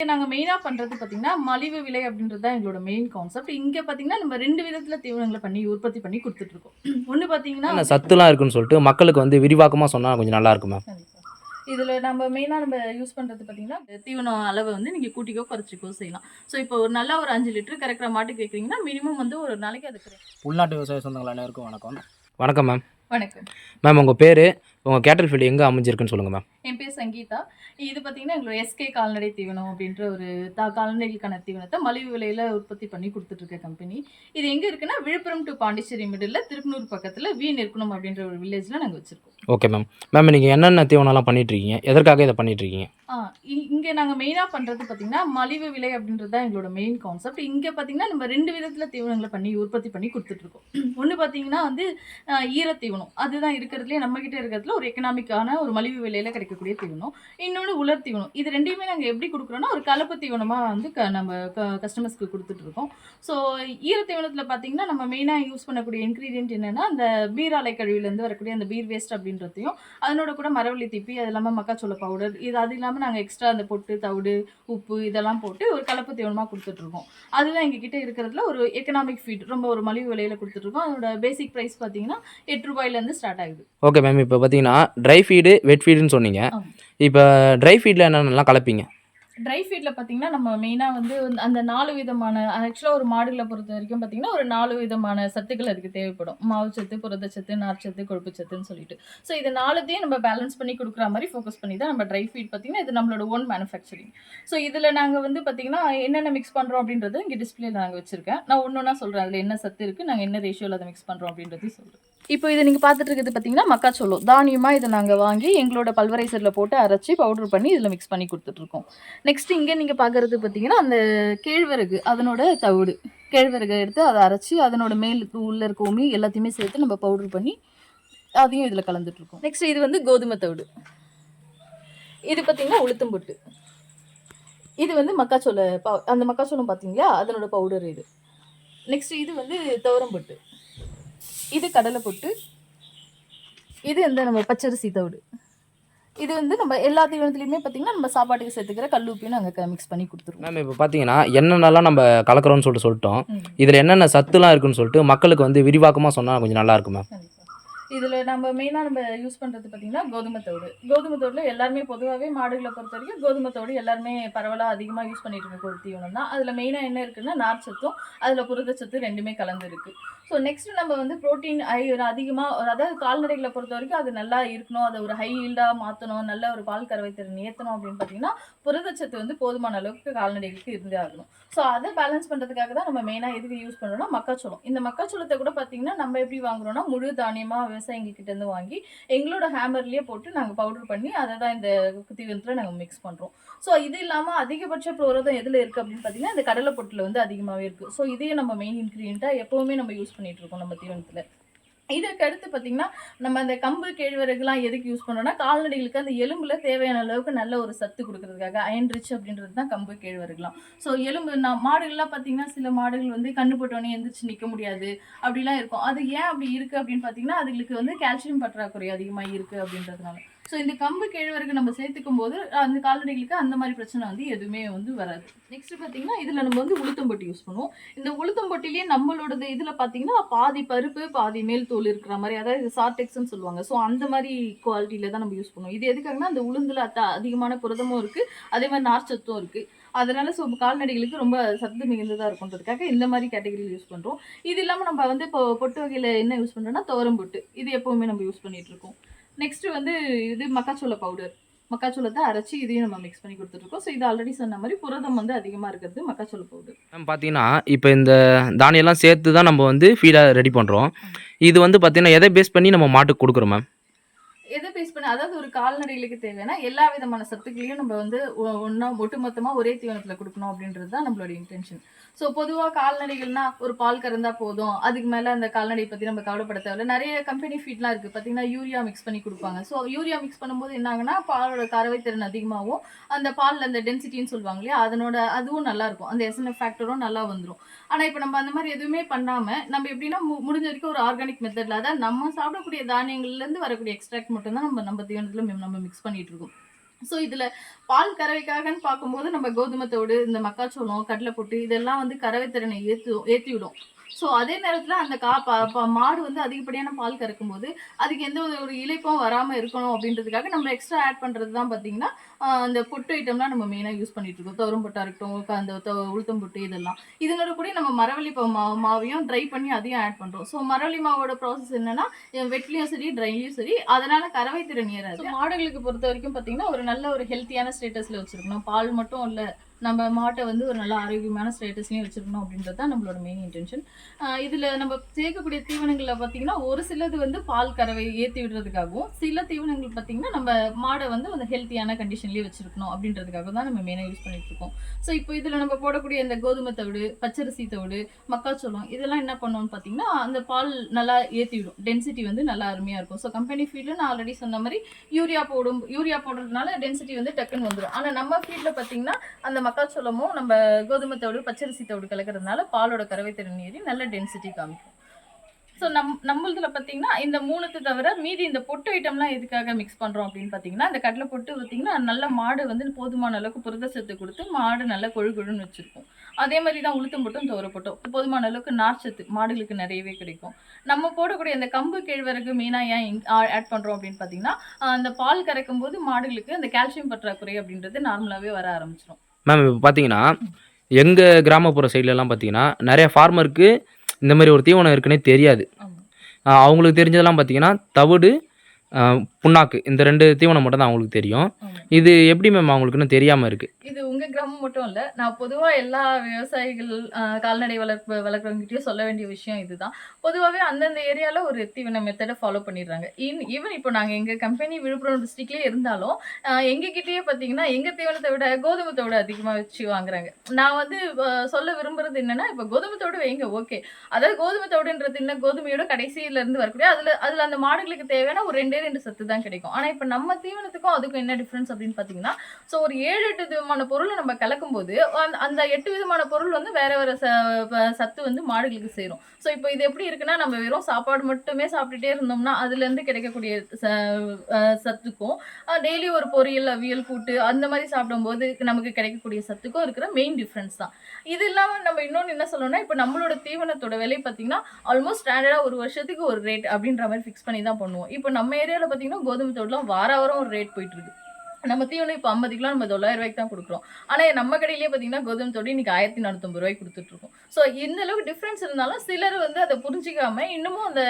நாங்க மெயினா பண்றது பார்த்தீங்கன்னா, மலிவு விலை அப்படின்றது தான் எங்களோட மெயின் கான்செப்ட். இங்க பார்த்தீங்கன்னா, நம்ம 2 விதத்துல தீவனங்கள உற்பத்தி பண்ணி குடுத்துட்டுருக்கோம். ஒண்ணு பார்த்தீங்கன்னா என்னென்ன சத்துலாம் இருக்குன்னு சொல்லிட்டு மக்களுக்கு வந்து விரிவாக்கமா சொன்னா கொஞ்சம் நல்லா இருக்கும் மேம். கண்டிப்பா. இதுல நம்ம மெயினா யூஸ் பண்றது பார்த்தீங்கன்னா, தீவனம் அளவ வந்து நீங்க கூட்டிக்கோ, குறைச்சிக்கோ செய்யலாம். ஸோ இப்போ ஒரு நல்லா ஒரு 5 லிட்டர் கறக்கிற மாட்டுக்கு வைக்கிறீங்கன்னா, மினிமம் வந்து ஒரு நாளைக்கு அதுக்கு உள்நாட்டு விவசாய சொந்தங்கள் அனைவருக்கும் வணக்கம். வணக்கம் மேம். வணக்கம். மேம் உங்க பேரு, உங்க கேட்டல் ஃபீல்டு எங்க அமைஞ்சிருக்குன்னு சொல்லுங்க மேம். என் பேர் சங்கீதா. இது பார்த்தீங்கன்னா, எங்களோட எஸ்கே கால்நடை தீவனம் அப்படின்ற ஒரு கால்நடைகளுக்கான தீவனத்த மலிவு விலையில உற்பத்தி பண்ணி குடுத்துட்டுருக்க கம்பெனி. இது எங்க இருக்குன்னா, விழுப்புரம் டூ பாண்டிச்சேரி மிடில்ல திருப்பனூர் பக்கத்துல நெற்குணம் அப்படின்ற ஒரு வில்லேஜ்ல நாங்க வச்சிருக்கோம். Okay ma'am. மேம் நீங்க என்னென்ன தீவனம்லாம் பண்ணிட்டுருக்கீங்க? எதற்காக இத பண்ணிட்டுருக்கீங்க? ஆ இங்க நாங்க மெயினா பண்றது பார்த்தீங்கன்னா, மலிவு விலை அப்படின்றது தான் எங்களோட மெயின் கான்செப்ட். இங்க பார்த்தீங்கன்னா, நம்ம 2 விதத்துல தீவனங்கள உற்பத்தி பண்ணி குடுத்துட்டுருக்கோம். ஒண்ணு பார்த்தீங்கன்னா வந்து ஈரத்தீவனம். அதுதான் இருக்கிறதுலயே நம்மகிட்ட இருக்கிறதுல ஒரு எக்கனாமிக்கான ஒரு மலிவு விலையில கிடைக்கக்கூடிய தீவனம். இன்னொன்னு உலர் தீவனம். இது 2யுமே நாங்க எப்படி குடுக்குறோம்னா, ஒரு கலப்பு தீவனமா வந்து நம்ம கஸ்டமர்ஸ்க்கு குடுத்துட்டுருக்கோம். ஸோ ஈரத்தீவனத்துல பார்த்தீங்கன்னா, நம்ம மெயினா யூஸ் பண்ணக்கூடிய இன்கிரீடியன்ட் என்னன்னா, அந்த பீர் ஆலை கழிவுலேருந்து வரக்கூடிய அந்த பீர் வேஸ்ட் அப்படின்றதையும், அதனோட கூட மரவள்ளி திப்பி, அது இல்லாம மக்காச்சோள பவுடர், அது இல்லாம நாங்க எக்ஸ்ட்ரா அந்த பொட்டு, தவிடு, உப்பு இதெல்லாம் போட்டு ஒரு கலப்பு தீவனமா குடுத்துட்டுருக்கோம். அதுதான் எங்ககிட்ட இருக்கிறதுல ஒரு எக்கனாமிக் ஃபீட். ரொம்ப ஒரு மலிவு விலையில குடுத்துட்டுருக்கோம். அதோட பேசிக் பிரைஸ் பார்த்தீங்கன்னா, ரூ. 8லேருந்து ஸ்டார்ட் ஆகுது. Okay ma'am. இப்ப பார்த்தீங்கன்னா, ட்ரை ஃபீடு, வெட் ஃபீடுன்னு சொன்னீங்க. ஆமா. இப்ப ட்ரை ஃபீட்ல என்னென்னலாம் கலப்பீங்க? ட்ரை ஃபீட்ல பார்த்தீங்கன்னா, நம்ம மெயினா வந்து அந்த 4 விதமான ஆக்சுவலா ஒரு மாடுகள பொறுத்தவரைக்கும் பார்த்தீங்கன்னா, ஒரு 4 விதமான சத்துக்கள் அதுக்கு தேவைப்படும். மாவுச்சத்து, புரதச்சத்து, நார்ச்சத்து, கொழுப்புச்சத்துன்னு சொல்லிட்டு. ஸோ இது 4த்தையும் நம்ம பேலன்ஸ் பண்ணி குடுக்குற மாரி ஃபோக்கஸ் பண்ணி தான் நம்ம ட்ரை ஃபீட் பார்த்தீங்கன்னா, இது நம்மளோட ஓன் மேனுஃபேக்சரிங். ஸோ இதுல நாங்க வந்து பார்த்தீங்கன்னா, என்னென்ன மிக்ஸ் பண்றோம் அப்படின்றது இங்க டிஸ்ப்ளேல நாங்க வச்சிருக்கேன். நான் ஒண்ணொண்ணா சொல்றேன். அதுல என்ன சத்து இருக்கு, நாங்க என்ன ரேஷியோல அத மிக்ஸ் பண்றோம் அப்படின்றதையும் சொல்றேன். இப்போ இத நீங்க பார்த்துட்டு இருக்கிறது பார்த்தீங்கன்னா, மக்காச்சோளம். தானியமா இத நாங்க வாங்கி எங்களோட பல்வரைசர்ல போட்டு அரைச்சு பவுடர் பண்ணி இதுல மிக்ஸ் பண்ணி குடுத்துட்டுருக்கோம். நெக்ஸ்ட் இங்க நீங்க பார்க்கறது பார்த்தீங்கன்னா, அந்த கேழ்வரகு அதனோட தவிடு. கேழ்வரக எடுத்து அத அரைச்சு அதனோட மேல் உள்ள இருக்க உமி எல்லாத்தையுமே சேர்த்து நம்ம பவுடர் பண்ணி அதையும் இதுல கலந்துட்டுருக்கோம். நெக்ஸ்ட் இது வந்து கோதுமை தவிடு. இது பார்த்தீங்கன்னா உளுத்தம் பொட்டு. இது வந்து மக்காச்சோள அந்த மக்காச்சோளம் பார்த்தீங்களா? அதனோட பவுடர் இது. நெக்ஸ்ட் இது வந்து துவரம் பொட்டு. இது கடலை பொட்டு. இது வந்து நம்ம பச்சரிசி தவிடு. இது வந்து நம்ம எல்லா தீவனத்துலயுமே பார்த்தீங்கன்னா, நம்ம சாப்பாட்டுக்கு சேர்த்துக்கிற கல் உப்பையும் நாங்க மிக்ஸ் பண்ணி குடுத்துருவோம். மேம் இப்ப பார்த்தீங்கன்னா, என்னென்னலாம் நம்ம கலக்குறோம்னு சொல்லிட்டோம். ம். இதுல என்னென்ன சத்துலாம் இருக்குன்னு சொல்லிட்டு மக்களுக்கு வந்து விரிவாக்கமா சொன்னா கொஞ்சம் நல்லா இருக்கும் மேம். கண்டிப்பா. இதுல நம்ம மெயினா யூஸ் பண்றது பார்த்தீங்கன்னா, கோதுமை தவிடு. கோதுமை தவிடுல எல்லாருமே பொதுவாவே மாடுகள பொறுத்தவரைக்கும் கோதுமை தவிடு எல்லாருமே பரவலா அதிகமா யூஸ் பண்ணிட்டு இருக்க ஒரு தீவனம் தான். அதுல மெயினா என்ன இருக்குன்னா, நார்ச்சத்தும், அதுல புரதச்சத்து 2மே கலந்து இருக்கு. ஸோ நெக்ஸ்ட் நம்ம வந்து புரோட்டீன் அதிகமா அதாவது கால்நடைகள பொறுத்தவரைக்கும் அது நல்லா இருக்கணும். அத ஒரு ஹை ஈல்டா மாத்தணும். நல்ல ஒரு பால் கறவை திறன் ஏத்தணும் அப்படின்னு பார்த்தீங்கன்னா, புரதச்சத்து வந்து போதுமான அளவுக்கு கால்நடைகளுக்கு இருந்தே ஆகணும். ஸோ அத பேலன்ஸ் பண்றதுக்காக தான் நம்ம மெயினா எதுக்கு யூஸ் பண்றோம்னா, மக்காச்சோளம். இந்த மக்காச்சோளத்த கூட பார்த்தீங்கன்னா, நம்ம எப்படி வாங்குறோம்னா, முழு தானியமா விவசாயிங்க கிட்ட இருந்து வாங்கி, எங்களோட ஹேமர்லயே போட்டு நாங்க பவுடர் பண்ணி, அத தான் இந்த தீவனத்துல நாங்க மிக்ஸ் பண்றோம். ஸோ இது இல்லாம அதிகபட்ச புரதம் எதுல இருக்கு அப்படின்னு பார்த்தீங்கன்னா, இந்த கடலை பொட்டுல வந்து அதிகமாவே இருக்கு. ஸோ இதையும் நம்ம மெயின் இன்கிரீடியன்ட்டா எப்பவுமே நம்ம யூஸ் பண்ணிட்டு இருக்கோம் நம்ம தீவனத்துல. இதற்கு அடுத்து பார்த்தீங்கன்னா, நம்ம அந்த கம்பு, கேழ்வரகுலாம் எதுக்கு யூஸ் பண்றோம்னா, கால்நடைகளுக்கு அந்த எலும்புல தேவையான அளவுக்கு நல்ல ஒரு சத்து குடுக்குறதுக்காக. அயர்ன் ரிச் அப்படின்றது தான் கம்பு, கேழ்வரகுலாம். ஸோ எலும்பு மாடுகள்லாம் பார்த்தீங்கன்னா, சில மாடுகள் வந்து கண்ணு போட்டோனே எந்திரிச்சு நிக்க முடியாது. அப்படிலாம் இருக்கும். அது ஏன் அப்படி இருக்கு அப்படின்னு பார்த்தீங்கன்னா, அதுகளுக்கு வந்து கால்சியம் பற்றாக்குறை அதிகமா இருக்கு அப்படின்றதுனால. ஸோ இந்த கம்பு, கேழ்வரகு நம்ம சேர்த்துக்கும்போது, அந்த கால்நடைகளுக்கு அந்த மாரி பிரச்சனை வந்து எதுவுமே வந்து வராது. நெக்ஸ்ட் பார்த்தீங்கன்னா, இதுல நம்ம வந்து உளுத்தம் பொடி யூஸ் பண்ணுவோம். இந்த உளுத்தம் பொட்டிலேயே நம்மளோடது இதுல பார்த்தீங்கன்னா, பாதி பருப்பு, பாதி மேல் தோல் இருக்கிற மாரி, அதாவது இது சார்டெக்ஸ்ன்னு சொல்லுவாங்க. ஸோ அந்த மாரி குவாலிட்டில தான் நம்ம யூஸ் பண்ணுவோம். இது எதுக்காகன்னா, அந்த உளுந்துல அதிகமான புரதமும் இருக்கு. அதே மாரி நார்ச்சத்தும் இருக்கு. அதனால கால்நடைகளுக்கு ரொம்ப சத்து மிகுந்ததா இருக்குன்றதுக்காக இந்த மாரி கேட்டகரியில யூஸ் பண்றோம். இது இல்லாம நம்ம வந்து இப்போ பொட்டு வகையில என்ன யூஸ் பண்றோம்னா, துவரம் பொட்டு. இது எப்பவுமே நம்ம யூஸ் பண்ணிட்டு இருக்கோம். நெக்ஸ்ட் வந்து இது மக்காச்சோள பவுடர். மக்காச்சோளத்த அரைச்சு இதையும் நம்ம மிக்ஸ் பண்ணி குடுத்துட்டுருக்கோம். ஸோ இது ஆல்ரெடி சொன்ன மாரி புரதம் வந்து அதிகமா இருக்கிறது மக்காச்சோள பவுடர். மேம் பார்த்தீங்கன்னா, இப்ப இந்த தானியம்லாம் சேர்த்து தான் நம்ம வந்து ஃபீடா ரெடி பண்றோம். ஆமா. இது வந்து பார்த்தீங்கன்னா, எத பேஸ் பண்ணி நம்ம மாட்டுக்கு குடுக்குறோம் மேம்? எத பேஸ் பண்ணி அதாவது ஒரு கால்நடைகளுக்கு தேவையான எல்லா விதமான சத்துக்களையும் நம்ம வந்து ஒண்ணா ஒட்டுமொத்தமா ஒரே தீவனத்துல குடுக்கணும் அப்படின்றது தான் நம்மளோட இன்டென்ஷன். ஸோ பொதுவா கால்நடைகள்னா ஒரு பால் கறந்தா போதும். அதுக்கு மேல அந்த கால்நடை பத்தி நம்ம கவலைப்பட தேவையில்ல. நெறைய கம்பெனி ஃபீட்லாம் இருக்கு. பார்த்தீங்கன்னா, யூரியா மிக்ஸ் பண்ணி குடுப்பாங்க. ஸோ யூரியா மிக்ஸ் பண்ணும்போது என்ன ஆகும்னா, பாலோட கறவை திறன் அதிகமாவும், அந்த பால்ல அந்த டென்சிட்டின்னு சொல்லுவாங்க இல்லையா? அதுவும் நல்லாருக்கும். அந்த எஸ்என்எஃப் ஃபேக்டரும் நல்லா வந்துரும். ஆனா, இப்ப நம்ம அந்த மாரி எதுவுமே பண்ணாம, நம்ம எப்படின்னா முடிஞ்ச வரைக்கும் ஒரு ஆர்கானிக் மெத்தட்ல அதாவது நம்ம சாப்பிடக்கூடிய தானியங்கள்ல இருந்து வரக்கூடிய எக்ஸ்ட்ராக்ட் மட்டும் தான் நம்ம நம்ம தீவனத்துல நம்ம மிக்ஸ் பண்ணிட்டு இருக்கோம். ஸோ இதில் பால் கறவைக்காகன்னு பார்க்கும்போது நம்ம கோதுமை தவிடு, இந்த மக்காச்சோளம், கடலைப்பொட்டு இதெல்லாம் வந்து கறவை திறனை ஏற்றி விடும். ஸோ அதே நேரத்தில் அந்த மாடு வந்து அதிகப்படியான பால் கறக்கும்போது அதுக்கு எந்த ஒரு இளைப்பும் வராமல் இருக்கணும் அப்படின்றதுக்காக நம்ம எக்ஸ்ட்ரா ஆட் பண்ணுறது தான் பார்த்தீங்கன்னா அந்த பொட்டு ஐட்டம்லாம் நம்ம மெயினாக யூஸ் பண்ணிட்டு இருக்கோம். துவரம் பொட்டாக இருக்கட்டும், அந்த உளுத்தம் பொட்டு இதெல்லாம். இதனோட கூட நம்ம மரவள்ளி மாவையும் ட்ரை பண்ணி அதையும் ஆட் பண்ணுறோம். ஸோ மரவள்ளி மாவோட ப்ராசஸ் என்னன்னா வெட்லையும் சரி ட்ரைலையும் சரி, அதனால கறவை திறன் ஏறாது. மாடுகளுக்கு பொறுத்த வரைக்கும் பார்த்தீங்கன்னா ஒரு நல்ல ஒரு ஹெல்த்தியான ஸ்டேட்டஸில் வச்சுருக்கணும். பால் மட்டும் இல்லை, நம்ம மாட்டை வந்து ஒரு நல்ல ஆரோக்கியமான ஸ்டேட்டஸ்லையும் வச்சுருக்கணும் அப்படின்றது தான் நம்மளோட மெயின் இன்டென்ஷன். இதில் நம்ம சேர்க்கக்கூடிய தீவனங்களில் பார்த்தீங்கன்னா ஒரு சிலது வந்து பால் கறவை ஏற்றி விடுறதுக்காகவும், சில தீவனங்கள் பார்த்தீங்கன்னா நம்ம மாடை வந்து அந்த ஹெல்த்தியான கண்டிஷன்லேயே வச்சுருக்கணும் அப்படின்றதுக்காக தான் நம்ம மெயினாக யூஸ் பண்ணிட்டு இருக்கோம். ஸோ இப்போ இதில் நம்ம போடக்கூடிய இந்த கோதுமை தவிடு, பச்சரிசி தவிடு, மக்காச்சோளம் இதெல்லாம் என்ன பண்ணோம்னு பார்த்தீங்கன்னா அந்த பால் நல்லா ஏற்றி விடும். டென்சிட்டி வந்து நல்லா அருமையாக இருக்கும். ஸோ கம்பெனி ஃபீல்டில் நான் ஆல்ரெடி சொன்ன மாதிரி யூரியா போடுறதுனால டென்சிட்டி வந்து டக்குன்னு வந்துடும். ஆனால் நம்ம ஃபீல்டில் பார்த்தீங்கன்னா அந்த மக்காச்சோளமும் நம்ம கோதுமை தவிடு, பச்சரிசி தவிடு கலக்கிறதுனால பாலோட கறவை திறன் ஏறி நல்ல டென்சிட்டி காமிக்கும். ஸோ நம்மளதுல பார்த்தீங்கன்னா இந்த 3 தவிர மீதி இந்த பொட்டு ஐட்டம்லாம் எதுக்காக மிக்ஸ் பண்ணுறோம் அப்படின்னு பார்த்தீங்கன்னா, இந்த கடலை பொட்டு பார்த்தீங்கன்னா நல்ல மாடு வந்து போதுமான அளவுக்கு புரதச்சத்து கொடுத்து மாடு நல்லா கொழுன்னு வச்சுருக்கும். அதே மாதிரி தான் உளுத்தம் பொட்டும் துவர பொட்டும் போதுமான அளவுக்கு நார்ச்சத்து மாடுகளுக்கு நிறையவே கிடைக்கும். நம்ம போடக்கூடிய அந்த கம்பு கேழ்வரகு மெயினாக ஏன் ஆட் பண்ணுறோம் அப்படின்னு பார்த்தீங்கன்னா, அந்த பால் கறக்கும் போது மாடுகளுக்கு அந்த கால்சியம் பற்றாக்குறை அப்படின்றது நார்மலாகவே வர ஆரம்பிச்சிடும். மேம் இப்போ பார்த்தீங்கன்னா எங்கள் கிராமப்புற சைட்லலாம் பார்த்தீங்கன்னா நிறைய ஃபார்மருக்கு இந்த மாதிரி ஒரு தீவனம் இருக்குன்னே தெரியாது. அவங்களுக்கு தெரிஞ்சதெல்லாம் பார்த்தீங்கன்னா தவிடு, புண்ணாக்கு இந்த 2 தீவனம் மட்டும் தான் அவங்களுக்கு தெரியும். இது எப்படி மேம் அவங்களுக்கு இன்னும் தெரியாமல் இருக்குது? இது உங்க கிராமம் மட்டும் இல்ல, நான் பொதுவா எல்லா விவசாயிகள் கால்நடை வளர்க்குறவங்ககிட்டயும் சொல்ல வேண்டிய விஷயம் இதுதான். பொதுவாவே அந்தந்த ஏரியால ஒரு தீவன மெத்தட ஃபாலோ பண்ணிடுறாங்க. ஈவன் இப்போ நாங்க எங்க கம்பெனி விழுப்புரம் டிஸ்ட்ரிக்ட்லயே இருந்தாலும் எங்ககிட்டயே பார்த்தீங்கன்னா எங்க தீவனத்தை விட கோதுமை தவிடு அதிகமா வச்சு வாங்குறாங்க. நான் வந்து சொல்ல விரும்புறது என்னன்னா, இப்போ கோதுமை தவிடு வைங்க ஓகே. அதாவது கோதுமை தவிடுன்றது என்ன, கோதுமையோட கடைசியில இருந்து வரக்கூடிய அதுல அந்த மாடுகளுக்கு தேவையான ஒரு 2 சத்து தான் கிடைக்கும். ஆனா இப்ப நம்ம தீவனத்துக்கும் அதுக்கும் என்ன டிஃபரன்ஸ் அப்படின்னு பாத்தீங்கன்னா, சோ ஒரு 7-8 விதமான பொருளை நம்ம கலக்கும் போது அந்த 8 விதமான பொருள் வந்து வேற வேற சத்து வந்து மாடுகளுக்கு சேரும். ஸோ இப்போ இது எப்படி இருக்குன்னா, நம்ம வெறும் சாப்பாடு மட்டுமே சாப்பிட்டுட்டே இருந்தோம்னா அதுல இருந்து கிடைக்கக்கூடிய சத்துக்கும் டெய்லி ஒரு பொரியல், அவியல், கூட்டு அந்த மாதிரி சாப்பிடும்போது நமக்கு கிடைக்கக்கூடிய சத்துக்கும் இருக்கிற மெயின் டிஃபரன்ஸ் தான். இது இல்லாம நம்ம இன்னொன்னு என்ன சொல்லணும்னா, இப்போ நம்மளோட தீவனத்தோட விலை பார்த்தீங்கன்னா ஆல்மோஸ்ட் ஸ்டாண்டர்டா ஒரு வருஷத்துக்கு ஒரு ரேட் அப்படின்ற மாதிரி ஃபிக்ஸ் பண்ணி தான் பண்ணுவோம். இப்போ நம்ம ஏரியாவில் பார்த்தீங்கன்னா கோதுமை தோடுலாம் வாரம் ஒரு ரேட் போயிட்டு இருக்கு. நம்ம தீவனம் இப்போ 50 கிலோ நம்ம 900 ரூபாய்க்கு தான் கொடுக்குறோம். ஆனால் நம்ம கடையிலேயே பார்த்தீங்கன்னா கோதுமை தோடு இன்னைக்கு 1450 ரூபாய்க்கு கொடுத்துட்டு இருக்கோம். ஸோ இந்த அளவுக்கு டிஃப்ரென்ஸ் இருந்தாலும் சிலர் வந்து அதை புரிஞ்சிக்காம இன்னமும் அந்த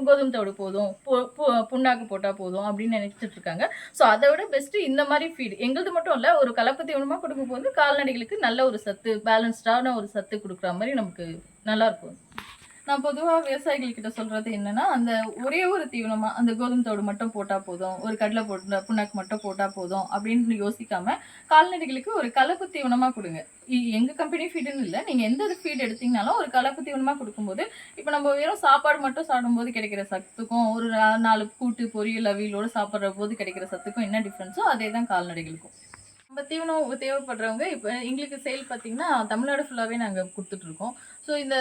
கோதுமை தோடு போதும், புண்ணாக்கு போட்டால் போதும் அப்படின்னு நினைச்சிட்டு இருக்காங்க. ஸோ அதை விட பெஸ்ட் இந்த மாதிரி ஃபீடு எங்களது மட்டும் இல்லை, ஒரு கலப்பு தீவனமாக கொடுக்கும் போது கால்நடைகளுக்கு நல்ல ஒரு சத்து, பேலன்ஸ்டான ஒரு சத்து கொடுக்குற மாதிரி நமக்கு நல்லா இருக்கும். நான் பொதுவாக விவசாயிகள்கிட்ட சொல்றது என்னன்னா, அந்த ஒரே ஒரு தீவனமா அந்த கோதுமை தோடு மட்டும் போட்டா போதும், ஒரு கடலை புண்ணாக்கு மட்டும் போட்டா போதும் அப்படின்னு யோசிக்காம கால்நடைகளுக்கு ஒரு கலப்பு தீவனமா கொடுங்க. எங்க கம்பெனி ஃபீடுன்னு இல்லை, நீங்க எந்த ஃபீட் எடுத்தீங்கனாலும் ஒரு கலப்பு தீவனமா கொடுக்கும்போது இப்போ நம்ம வெறும் சாப்பாடு மட்டும் சாப்பிடும்போது கிடைக்கிற சத்துக்கும் ஒரு 4 கூட்டு, பொரியல், அவியலோடு சாப்பிட்ற போது கிடைக்கிற சத்துக்கும் என்ன டிஃப்ரென்ஸோ அதே தான் கால்நடைகளுக்கும். நம்ம தீவனம் தேவைப்படுறவங்க இப்போ எங்களுக்கு சேல் பார்த்தீங்கன்னா தமிழ்நாடு ஃபுல்லாகவே நாங்கள் கொடுத்துட்ருக்கோம். ஸோ இந்த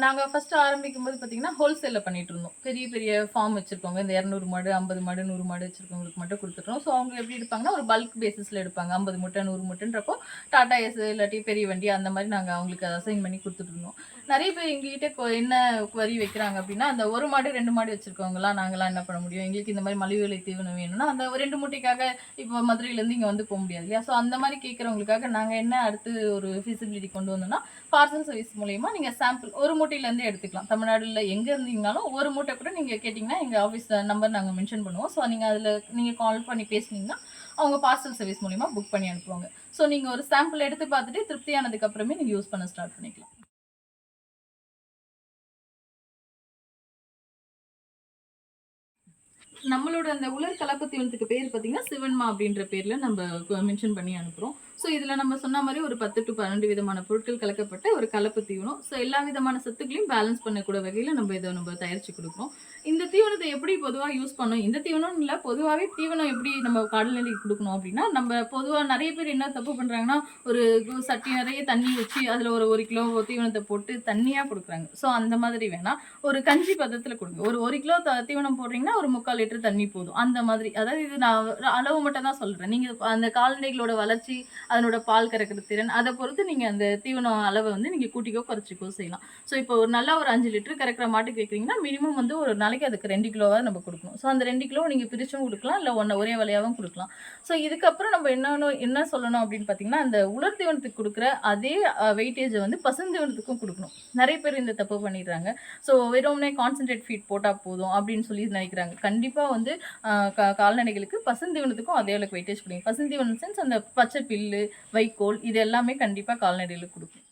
நாங்கள் ஃபஸ்ட்டு ஆரம்பிக்கும் போது பார்த்தீங்கன்னா ஹோல்சேலில் பண்ணிகிட்டு இருந்தோம். பெரிய பெரிய ஃபார்ம் வச்சுருக்கோங்க, இந்த 200 மாடு, 50 மாடு, 100 மாடு வச்சுருக்கவங்களுக்கு மட்டும் கொடுத்துட்றோம். ஸோ அவங்க எப்படி எடுப்பாங்கன்னா ஒரு பல்க் பேசிஸில் எடுப்பாங்க. 50 மூட்டை 100 மூட்டைன்றப்போ டாடா எஸ் இல்லாட்டி பெரிய வண்டி அந்த மாதிரி நாங்கள் அவங்களுக்கு அசைன் பண்ணி கொடுத்துட்ருந்தோம். நிறைய பேர் எங்ககிட்ட என்ன குவரி வைக்கிறாங்க அப்படின்னா, அந்த 1 மாடு 2 மாடு வச்சுருக்கவங்களாம் நாங்களாம் என்ன பண்ண முடியும், எங்களுக்கு இந்த மாதிரி மலிவு விலை தீவனம் வேணும்னா அந்த 2 மூட்டைக்காக இப்போ மதுரையிலேருந்து இங்கே வந்து போக முடியாது இல்லையா? ஸோ அந்த மாதிரி கேட்குறவங்களுக்காக நாங்கள் என்ன அடுத்து ஒரு ஃபீசிபிலிட்டி கொண்டு வந்தோம்னா, பார்சல் சர்வீஸ் மூலயமா நீங்கள் சாம்பிள் ஒரு மூட்டையிலேருந்து எடுத்துக்கலாம். தமிழ்நாடுல எங்கே இருந்தீங்கனாலும் ஒரு மூட்டை கூட நீங்கள் கேட்டிங்கன்னா எங்கள் ஆஃபீஸ் நம்பர் நாங்கள் மென்ஷன் பண்ணுவோம். ஸோ நீங்கள் அதில் நீங்கள் கால் பண்ணி பேசுனீங்கன்னா அவங்க பார்சல் சர்வீஸ் மூலயமா புக் பண்ணி அனுப்புவாங்க. ஸோ நீங்கள் ஒரு சாம்பிள் எடுத்து பார்த்துட்டு திருப்தியானதுக்கு அப்புறமே நீங்கள் யூஸ் பண்ண ஸ்டார்ட் பண்ணிக்கலாம். நம்மளோட அந்த உலர் கலப்பு தீவனத்துக்கு பேர் பார்த்தீங்கன்னா சிவன்மா அப்படின்ற பேரில் நம்ம மென்ஷன் பண்ணி அனுப்புகிறோம். ஸோ இதில் நம்ம சொன்ன மாதிரி ஒரு 10 to 12 விதமான பொருட்கள் கலக்கப்பட்ட ஒரு கலப்பு தீவனம். ஸோ எல்லா விதமான சத்துக்களையும் பேலன்ஸ் பண்ணக்கூடிய வகையில் நம்ம தயாரித்து கொடுக்குறோம். இந்த தீவனத்தை எப்படி பொதுவாக யூஸ் பண்ணணும், இந்த தீவனம் இல்லை, பொதுவாகவே தீவனம் எப்படி நம்ம கால்நடைக்கு கொடுக்கணும் அப்படின்னா, நம்ம பொதுவாக நிறைய பேர் என்ன தப்பு பண்ணுறாங்கன்னா, ஒரு சட்டி நிறைய தண்ணி வச்சு அதில் ஒரு கிலோ தீவனத்தை போட்டு தண்ணியாக கொடுக்குறாங்க. ஸோ அந்த மாதிரி வேணாம், ஒரு கஞ்சி பதத்தில் கொடுங்க. ஒரு கிலோ தீவனம் போடுறீங்கன்னா ஒரு 3/4 லிட்டர் தண்ணி போதும். அந்த மாதிரி, அதாவது இது நான் அளவு மட்டும் தான் சொல்கிறேன். நீங்கள் அந்த கால்நடைகளோட வளர்ச்சி, அதனோட பால் கறக்கிற திறன், அதை பொறுத்து நீங்கள் அந்த தீவனம் அளவை வந்து நீங்கள் கூட்டிக்கோ குறைச்சிக்கோ செய்யலாம். ஸோ இப்போ நல்லா ஒரு 5 லிட்டர் கறக்கிற மாட்டு கேட்குறீங்கன்னா மினிமம் வந்து ஒரு நாளைக்கு அதுக்கு 2 கிலோவாக நம்ம கொடுக்கணும். ஸோ அந்த 2 கிலோ நீங்கள் பிரிச்சும் கொடுக்கலாம், இல்லை ஒரே வலையாகவும் கொடுக்கலாம். ஸோ இதுக்கப்புறம் நம்ம என்ன சொல்லணும் அப்படின்னு பார்த்தீங்கன்னா, அந்த உலர் தீவனத்துக்கு கொடுக்குற அதே வெயிட்டேஜை வந்து பசுந்தீவனத்துக்கும் கொடுக்கணும். நிறைய பேர் இந்த தப்பு பண்ணிடுறாங்க. ஸோ வெறும்னே கான்சன்ட்ரேட் ஃபீட் போட்டால் போதும் அப்படின்னு சொல்லி நினைக்கிறாங்க. கண்டிப்பாக வந்து கால்நடைகளுக்கு பசுந்தீவனத்துக்கும் அதே அளவுக்கு வெயிட்டேஜ் கொடுங்க. பசுந்தீவனம் சென்ஸ் அந்த பச்சை பில்லு, வைக்கோல், இது எல்லாமே கண்டிப்பாக கால்நடைகளுக்கு கொடுக்கும்.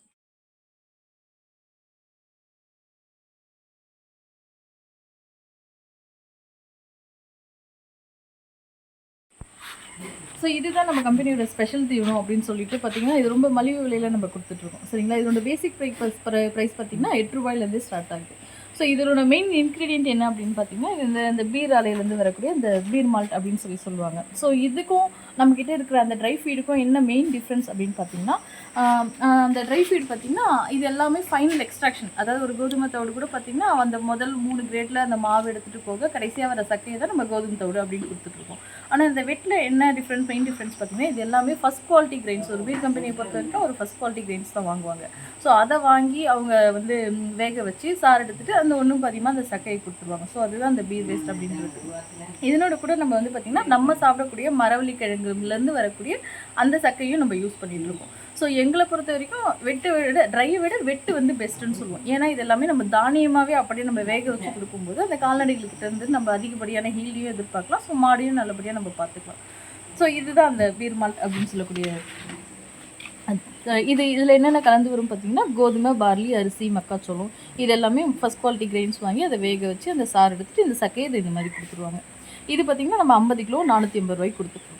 ஸோ இதுதான் நம்ம கம்பெனியோட ஸ்பெஷல் தீவனம் அப்படின்னு சொல்லிட்டு பார்த்தீங்கன்னா, இது ரொம்ப மலிவு விலையில் நம்ம கொடுத்துட்ருக்கோம். சரிங்களா? இதோட பேசிக் ப்ரைஸ் பார்த்தீங்கன்னா ₹8 ஸ்டார்ட் ஆகுது. ஸோ இதோட மெயின் இன்க்ரீடியன்ட் என்ன அப்படின்னு பார்த்தீங்கன்னா, இந்த பீர் ஆலையிலேருந்து வரக்கூடிய இந்த பீர் மால்ட் அப்படின்னு சொல்லுவாங்க. ஸோ இதுக்கும் நம்மக்கிட்ட இருக்கிற அந்த ட்ரை ஃபீடுக்கும் என்ன மெயின் டிஃப்ரென்ஸ் அப்படின்னு பார்த்தீங்கன்னா, அந்த ட்ரை ஃபீட் பார்த்தீங்கன்னா இது எல்லாமே ஃபைனல் எக்ஸ்ட்ராக்ஷன். அதாவது ஒரு கோதுமை தவிடு கூட பார்த்தீங்கன்னா அந்த முதல் 3 கிரேடில் அந்த மாவு எடுத்துகிட்டு போக கடைசியாக வர சக்கையை தான் நம்ம கோதுமை தவிடு அப்படின்னு கொடுத்துட்ருக்கோம். ஆனால் இந்த வெட்டில் என்ன மெயின் டிஃப்ரென்ஸ் பார்த்தீங்கன்னா, இது எல்லாமே ஃபஸ்ட் குவாலிட்டி கிரெயின்ஸ். ஒரு பீர் கம்பெனியை பொறுத்த வரைக்கும் ஒரு ஃபஸ்ட் குவாலிட்டி கிரெயின்ஸ் தான் வாங்குவாங்க. ஸோ அதை வாங்கி அவங்க வந்து வேக வச்சு சாறு எடுத்துகிட்டு அந்த ஒன்றும் பாதியமாக அந்த சக்கையை கொடுத்துருவாங்க. ஸோ அதுதான் அந்த பீர் வேஸ்ட் அப்படின்றது. இதனோட கூட நம்ம வந்து பார்த்திங்கன்னா நம்ம சாப்பிடக்கூடிய மரவள்ளி கிழங்குலேருந்து வரக்கூடிய அந்த சக்கையும் நம்ம யூஸ் பண்ணிகிட்டு இருக்கோம். ஸோ எங்களை பொறுத்த வரைக்கும் ட்ரையை விட வெட்டு வந்து பெஸ்ட்டுன்னு சொல்லுவோம். ஏன்னா இது எல்லாமே நம்ம தானியமாகவே அப்படியே நம்ம வேக வச்சு கொடுக்கும்போது அந்த கால்நடைகள்கிட்ட இருந்து நம்ம அதிகப்படியான ஹீல்டையும் எதிர்பார்க்கலாம். ஸோ மாடையும் நல்லபடியாக நம்ம பார்த்துக்கலாம். ஸோ இதுதான் அந்த பீர் மால்ட் அப்படின்னு சொல்லக்கூடிய இதில் என்னென்ன கலந்து வரும் பார்த்தீங்கன்னா, கோதுமை, பார்லி, அரிசி, மக்காச்சோளம், இது எல்லாமே ஃபஸ்ட் குவாலிட்டி கிரெயின்ஸ் வாங்கி அதை வேக வச்சு அந்த சாறு எடுத்துகிட்டு இந்த சக்கையை இந்த மாதிரி கொடுத்துருவாங்க. இது பார்த்திங்கன்னா நம்ம 50 கிலோ ₹480 கொடுத்துட்ருக்கோம்.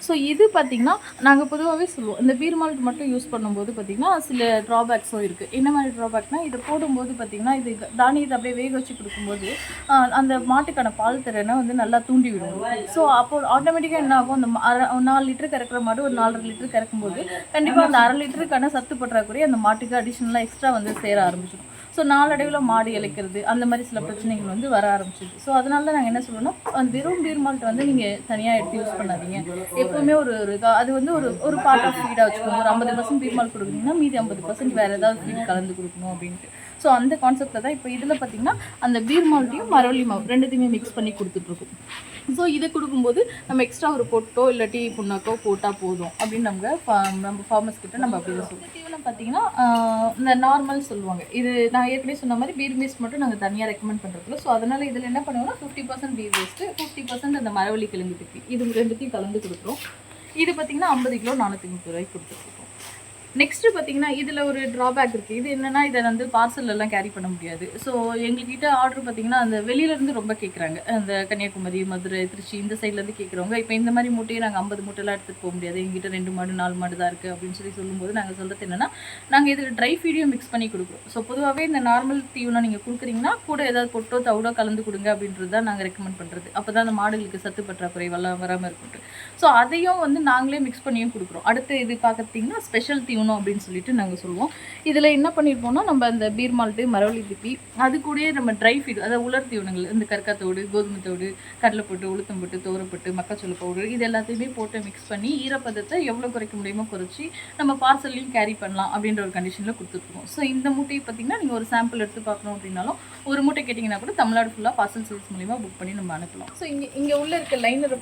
ஸோ இது பார்த்திங்கன்னா நாங்கள் பொதுவாகவே சொல்லுவோம், இந்த பீர் மால்ட் மட்டும் யூஸ் பண்ணும்போது பார்த்திங்கன்னா சில ட்ராபேக்ஸும் இருக்குது. என்ன மாதிரி ட்ராபேக்னால், இதை போடும்போது பார்த்திங்கன்னா இது தானியத்தை அப்படியே வேக வச்சு கொடுக்கும்போது அந்த மாட்டுக்கான பால் திறனை வந்து நல்லா தூண்டி விடும். ஸோ அப்போது ஆட்டோமேட்டிக்காக என்ன ஆகும், அந்த 4 லிட்டர் கறக்கிற மாடு ஒரு 4.5 லிட்டர் கறக்கும்போது கண்டிப்பாக அந்த 1/2 லிட்டருக்கான சத்து பற்றாக்குறை அந்த மாட்டுக்கு அடிஷ்னலாக எக்ஸ்ட்ரா வந்து சேர ஆரம்பிச்சிடும். ஸோ நாளடைவில் மாடு இழைக்கிறது அந்த மாதிரி சில பிரச்சனைகள் வந்து வர ஆரம்பிச்சிது. ஸோ அதனால தான் நாங்கள் என்ன சொல்லுவோம்னா, வெறும் பீர் மால்ட் வந்து நீங்கள் தனியாக எடுத்து யூஸ் பண்ணாதீங்க. எப்போவுமே அது வந்து ஒரு பார்ட் ஆஃப் ஃபீடாக வச்சுக்கோங்க. ஒரு 50% பீர் மால்ட் கொடுக்குறீங்கன்னா மீதி 50% வேறு ஏதாவது ஃபீட் கலந்து கொடுக்கணும் அப்படின்ட்டு. ஸோ அந்த கான்செப்டில் தான் இப்போ இதில் பார்த்திங்கன்னா அந்த பீர் மால்ட்டையும் மரவள்ளி மாவு ரெண்டுத்தையுமே மிக்ஸ் பண்ணி கொடுத்துட்ருக்கோம். ஸோ இதை கொடுக்கும்போது நம்ம எக்ஸ்ட்ரா ஒரு பொட்டோ இல்லை டீ புண்ணாக்கோ போட்டால் போதும் அப்படின்னு நம்ம ஃபார்மர்ஸ் கிட்ட நம்ம அப்படி தான் சொல்லுவோம். தீவனம் பார்த்திங்கன்னா இந்த நார்மல் சொல்லுவாங்க. இது நான் ஏற்கனவே சொன்ன மாதிரி பீர் வேஸ்ட் மட்டும் நாங்கள் தனியாக ரெக்கமெண்ட் பண்ணுறதுல. ஸோ அதனால் இதில் என்ன பண்ணுவோம்னா 50% பீர் வேஸ்ட்டு, 50% அந்த மரவள்ளி கிழங்கு திப்பி, இது ரெண்டுத்தையும் கலந்து கொடுக்குறோம். இது பார்த்திங்கன்னா 50 கிலோ ₹430 கொடுத்துட்ருக்கோம். நெக்ஸ்ட்டு பார்த்தீங்கன்னா இதில் ஒரு ட்ராபேக் இருக்குது. இது என்னென்னா, இதை வந்து பார்சல்லாம் கேரி பண்ண முடியாது. ஸோ எங்கள்கிட்ட ஆர்டர் பார்த்திங்கன்னா அந்த வெளியிலேருந்து ரொம்ப கேட்குறாங்க. அந்த கன்னியாகுமரி, மதுரை, திருச்சி இந்த சைட்லேருந்து கேட்குறவங்க இப்போ இந்த மாதிரி மூட்டையை நாங்கள் 50 மூட்டைலாம் எடுத்துகிட்டு போக முடியாது, எங்ககிட்ட 2 மாடு 4 மாடு தான் இருக்குது அப்படின்னு சொல்லும்போது நாங்கள் சொல்கிறது என்னென்னா, நாங்கள் இதில் ட்ரை ஃபீடையும் மிக்ஸ் பண்ணி கொடுக்குறோம். ஸோ பொதுவாகவே இந்த நார்மல் தீவனம் நீங்கள் கொடுக்குறீங்கன்னா கூட ஏதாவது பொட்டோ தவிடோ கலந்து கொடுங்க அப்படின்றது தான் நாங்கள் ரெக்கமெண்ட் பண்ணுறது. அப்போ தான் அந்த மாடுகளுக்கு சத்து பற்றாக்குறை வராமல் இருக்கும். ஸோ அதையும் வந்து நாங்களே மிக்ஸ் பண்ணியும் கொடுக்குறோம். அடுத்து இது பார்த்திங்கன்னா ஸ்பெஷல் தீவனம் அப்படின்னு சொல்லிட்டு நாங்கள் சொல்லுவோம். இதில் என்ன பண்ணியிருப்போம்னா, நம்ம அந்த பீர் மால்ட்டு, மரவள்ளி திப்பி, அது கூடயே நம்ம ட்ரை ஃபீட், அதாவது உலர் தீவனங்கள், இந்த கற்காத்தோடு, கோதுமை தோடு, கடலைப்பட்டு, உளுத்தம்பட்டு, துவரப்பட்டு, மக்காச்சோள பவுடர், இது எல்லாத்தையுமே போட்டு மிக்ஸ் பண்ணி ஈரப்பதத்தை எவ்வளோ குறைக்க முடியுமோ குறைச்சி நம்ம பார்சல்லையும் கேரி பண்ணலாம் அப்படின்ற ஒரு கண்டிஷனில் கொடுத்துருக்கோம். ஸோ இந்த மூட்டையை பார்த்திங்கன்னா நீங்கள் ஒரு சாம்பிள் எடுத்து பார்க்கணும் அப்படின்னாலும் ஒரு மூட்டை கேட்டிங்கன்னா கூட தமிழ்நாடு ஃபுல்லாக பார்சல் சர்வீஸ் மூலிமா புக் பண்ணி நம்ம அனுப்பலாம். ஸோ இங்கே உள்ளே இருக்க லைனரை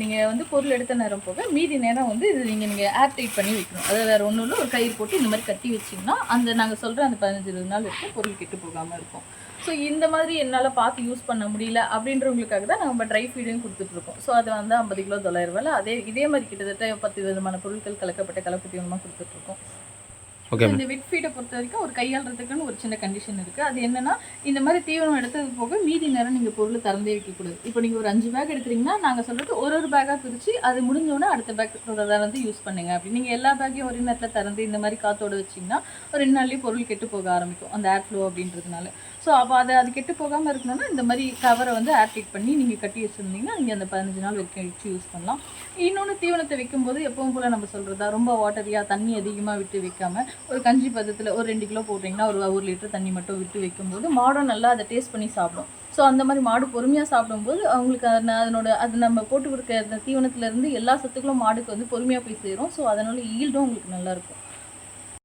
நீங்கள் வந்து பொருள் எடுத்த நேரம் போக மீதி நேரம் வந்து இது நீங்கள் ஏர் டைட் பண்ணி வைக்கணும். அதாவது வேறு ஒன்றும் இல்லை, ஒரு கயிறு போட்டு இந்த மாதிரி கட்டி வச்சிங்கன்னா அந்த நாங்கள் சொல்கிற அந்த 15-20 நாள் இருக்க பொருள் கெட்டு போகாமல் இருக்கும். ஸோ இந்த மாதிரி என்னால் பார்த்து யூஸ் பண்ண முடியல அப்படின்றவங்களுக்காக தான் நம்ம ட்ரை ஃபீடையும் கொடுத்துட்ருக்கோம். ஸோ அது வந்து 50 கிலோ ₹900. இதே மாதிரி கிட்டத்தட்ட 10 விதமான பொருட்கள் கலக்கப்பட்ட கலப்பு தீவனமாக கொடுத்துட்ருக்கோம். ஓகே இந்த வெட் ஃபீடை பொறுத்த வரைக்கும் ஒரு கையாளுறதுக்குன்னு ஒரு சின்ன கண்டிஷன் இருக்குது. அது என்னன்னா, இந்த மாதிரி தீவனம் எடுத்தது போக மீதி நேரம் நீங்கள் பொருள் திறந்தே வைக்கக்கூடாது. இப்போ நீங்கள் ஒரு 5 பேக் எடுக்கிறீங்கன்னா நாங்கள் சொல்கிறது ஒரு பேக்காக பிரித்து அது முடிஞ்சோடனே அடுத்த பேக் திறந்து யூஸ் பண்ணுங்க. அப்படி நீங்கள் எல்லா பேக்கையும் ஒரே நேரத்தில் திறந்து இந்த மாதிரி காற்றோட வச்சிங்கன்னா ஒரு 2 நாள்லேயே பொருள் கெட்டு போக ஆரம்பிக்கும் அந்த ஏர் ஃப்ளோ அப்படின்றதுனால. ஸோ அப்போ அது கெட்டு போகாமல் இருக்கணும்னா இந்த மாதிரி கவரை வந்து ஏர் டைட் பண்ணி நீங்கள் கட்டி வச்சுருந்தீங்கன்னா நீங்கள் அந்த 15 நாள் வரைக்கும் வச்சு யூஸ் பண்ணலாம். இன்னொன்று தீவனத்தை வைக்கும்போது எப்பவும் போல் நம்ம சொல்கிறதா ரொம்ப வாட்டரியாக தண்ணி அதிகமாக விட்டு வைக்காமல் ஒரு கஞ்சி பதத்தில் ஒரு 2 கிலோ போட்டிங்கன்னா ஒரு 1 லிட்டர் தண்ணி மட்டும் விட்டு வைக்கும்போது மாடும் நல்லா அதை டேஸ்ட் பண்ணி சாப்பிடும். ஸோ அந்த மாதிரி மாடு பொறுமையாக சாப்பிடும்போது அவங்களுக்கு அது நம்ம போட்டு கொடுக்க அந்த தீவனத்துலேருந்து எல்லா சத்துக்களும் மாடுக்கு வந்து பொறுமையாக போய் சேரும். ஸோ அதனால் ஈல்டும் உங்களுக்கு நல்லாயிருக்கும்.